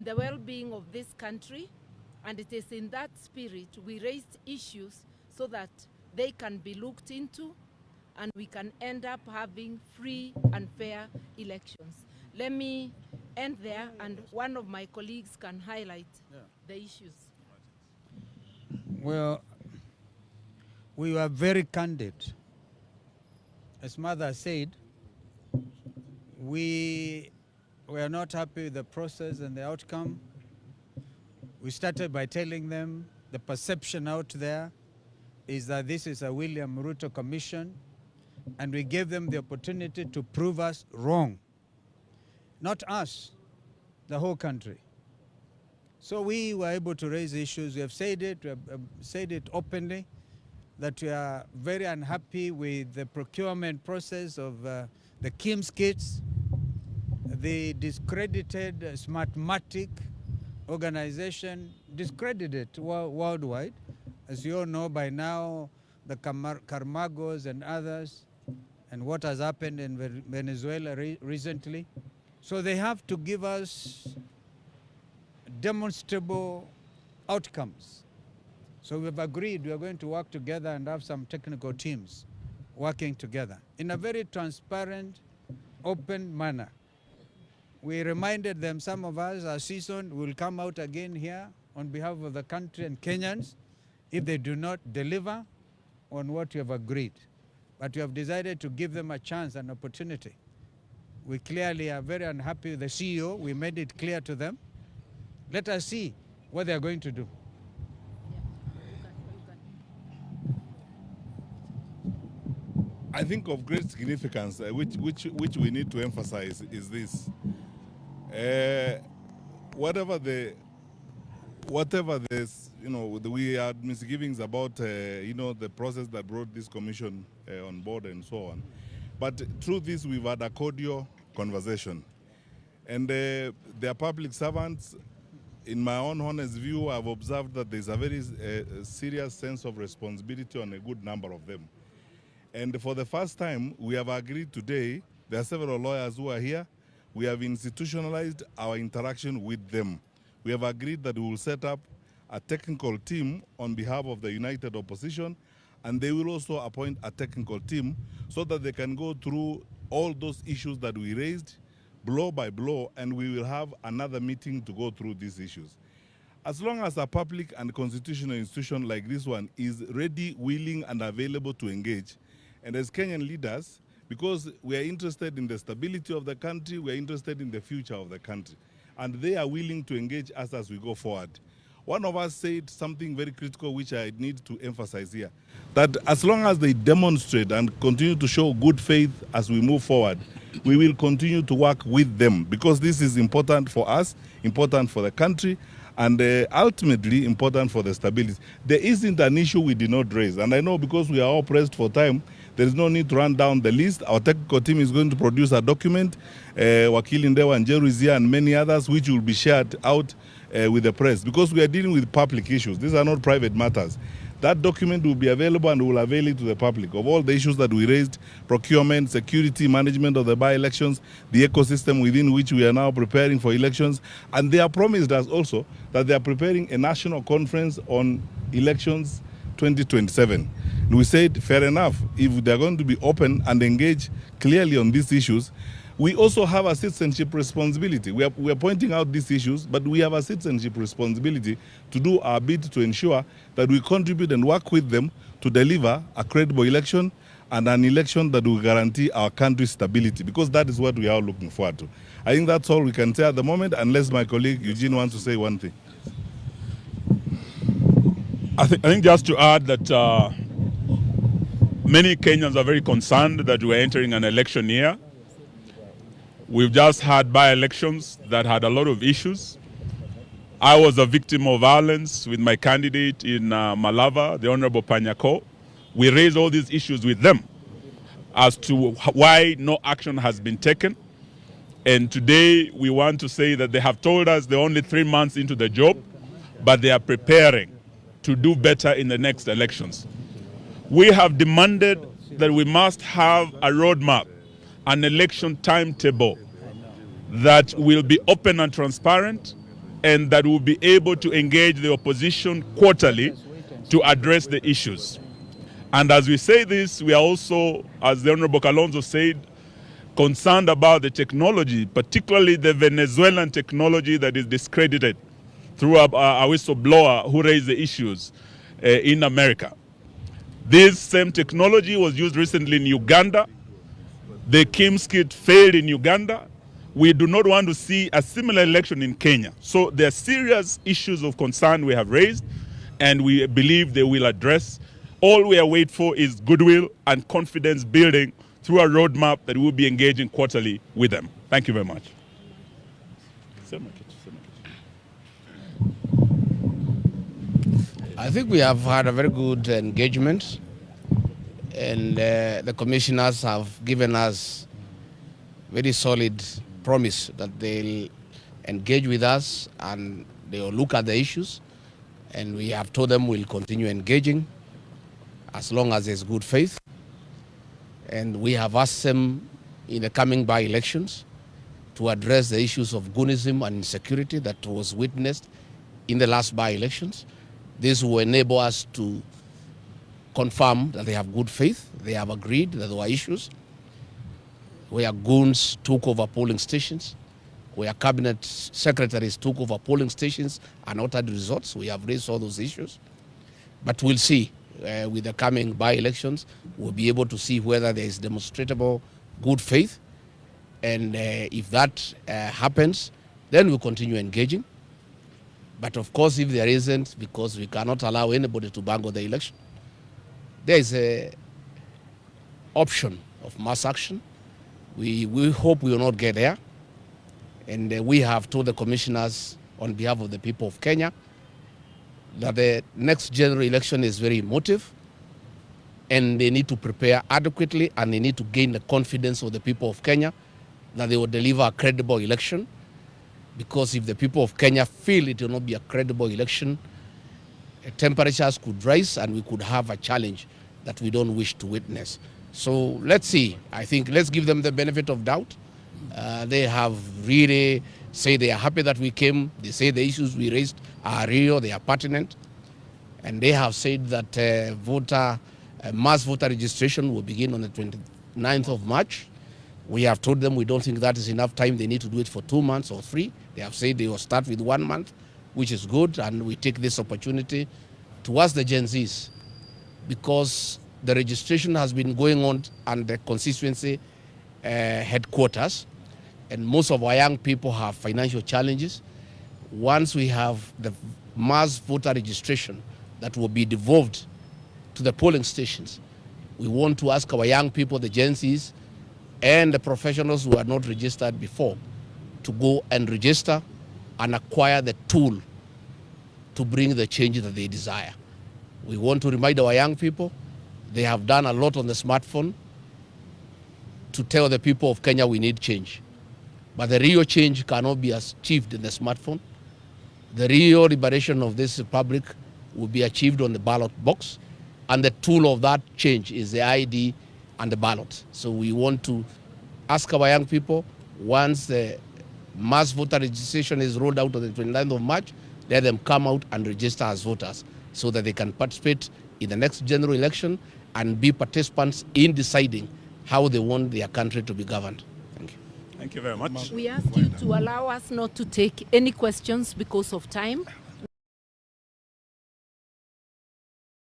the well-being of this country, and it is in that spirit we raised issues so that they can be looked into and we can end up having free and fair elections. Let me end there, and one of my colleagues can highlight the issues. Well, we were very candid. As Mother said, we were not happy with the process and the outcome. We started by telling them the perception out there is that this is a William Ruto commission, and we gave them the opportunity to prove us wrong. Not us, the whole country. So we were able to raise issues. We have said it openly, that we are very unhappy with the procurement process of the KIMS kits, the discredited Smartmatic organization, discredited worldwide. As you all know by now, the Carmagos and others, and what has happened in Venezuela recently. So they have to give us demonstrable outcomes. So we've agreed we are going to work together and have some technical teams working together in a very transparent, open manner. We reminded them, some of us are seasoned, will come out again here on behalf of the country and Kenyans if they do not deliver on what we have agreed. But we have decided to give them a chance, an opportunity. We clearly are very unhappy with the CEO. We made it clear to them. Let us see what they are going to do. I think of great significance, which we need to emphasize, is this: whatever there's, we had misgivings about, the process that brought this commission on board and so on. But through this, we've had a cordial conversation, and they are public servants. In my own honest view, I've observed that there's a very serious sense of responsibility on a good number of them. And for the first time, we have agreed today, there are several lawyers who are here, we have institutionalized our interaction with them. We have agreed that we will set up a technical team on behalf of the United Opposition, and they will also appoint a technical team so that they can go through all those issues that we raised, blow by blow, and we will have another meeting to go through these issues. As long as a public and constitutional institution like this one is ready, willing, and available to engage, and as Kenyan leaders, because we are interested in the stability of the country, we are interested in the future of the country, and they are willing to engage us as we go forward. One of us said something very critical, which I need to emphasize here, that as long as they demonstrate and continue to show good faith as we move forward, we will continue to work with them, because this is important for us, important for the country, and ultimately important for the stability. There isn't an issue we did not raise, and I know because we are all pressed for time, there is no need to run down the list. Our technical team is going to produce a document, Wakili Ndewa and Jeru is here and many others, which will be shared out with the press, because we are dealing with public issues. These are not private matters. That document will be available and will avail it to the public of all the issues that we raised: procurement, security, management of the by-elections, the ecosystem within which we are now preparing for elections. And they have promised us also that they are preparing a national conference on elections 2027. And we said, fair enough, if they're going to be open and engage clearly on these issues, we also have a citizenship responsibility. We are pointing out these issues, but we have a citizenship responsibility to do our bit to ensure that we contribute and work with them to deliver a credible election, and an election that will guarantee our country's stability, because that is what we are looking forward to. I think that's all we can say at the moment, unless my colleague Eugene wants to say one thing. I think just to add that many Kenyans are very concerned that we're entering an election year. We've just had by-elections that had a lot of issues. I was a victim of violence with my candidate in Malava, the Honorable Panyako. We raised all these issues with them as to why no action has been taken. And today we want to say that they have told us they're only 3 months into the job, but they are preparing to do better in the next elections. We have demanded that we must have a roadmap, an election timetable that will be open and transparent, and that will be able to engage the opposition quarterly to address the issues. And as we say this, we are also, as the Honorable Kalonzo said, concerned about the technology, particularly the Venezuelan technology that is discredited through a whistleblower who raised the issues in America. This same technology was used recently in Uganda. The Kim's kit failed in Uganda. We do not want to see a similar election in Kenya. So there are serious issues of concern we have raised, and we believe they will address. All we are waiting for is goodwill and confidence building through a roadmap that we will be engaging quarterly with them. Thank you very much. I think we have had a very good engagement, and the commissioners have given us very solid promise that they'll engage with us and they'll look at the issues, and we have told them we'll continue engaging as long as there's good faith. And we have asked them in the coming by-elections to address the issues of goonism and insecurity that was witnessed in the last by-elections. This will enable us to confirm that they have good faith. They have agreed that there were issues where goons took over polling stations, where cabinet secretaries took over polling stations and altered results. We have raised all those issues. But we'll see. With the coming by-elections, we'll be able to see whether there is demonstrable good faith. And if that happens, then we'll continue engaging. But of course, if there isn't, because we cannot allow anybody to bungle the election, there is an option of mass action. We hope we will not get there. And we have told the commissioners on behalf of the people of Kenya that the next general election is very emotive, and they need to prepare adequately, and they need to gain the confidence of the people of Kenya that they will deliver a credible election. Because if the people of Kenya feel it will not be a credible election, temperatures could rise and we could have a challenge that we don't wish to witness. So let's see. I think let's give them the benefit of doubt. They have really said they are happy that we came. They say the issues we raised are real, they are pertinent. And they have said that mass voter registration will begin on the 29th of March. We have told them we don't think that is enough time. They need to do it for 2 months or 3. They have said they will start with 1 month, which is good. And we take this opportunity to ask the Gen Zs, because the registration has been going on at the constituency headquarters, and most of our young people have financial challenges. Once we have the mass voter registration that will be devolved to the polling stations, we want to ask our young people, the Gen Zs, and the professionals who are not registered before, to go and register and acquire the tool to bring the change that they desire. We want to remind our young people, they have done a lot on the smartphone to tell the people of Kenya we need change. But the real change cannot be achieved in the smartphone. The real liberation of this republic will be achieved on the ballot box, and the tool of that change is the ID and the ballot. So we want to ask our young people, once the mass voter registration is rolled out on the 29th of March, let them come out and register as voters so that they can participate in the next general election and be participants in deciding how they want their country to be governed. Thank you. Thank you very much. We ask you to allow us not to take any questions because of time.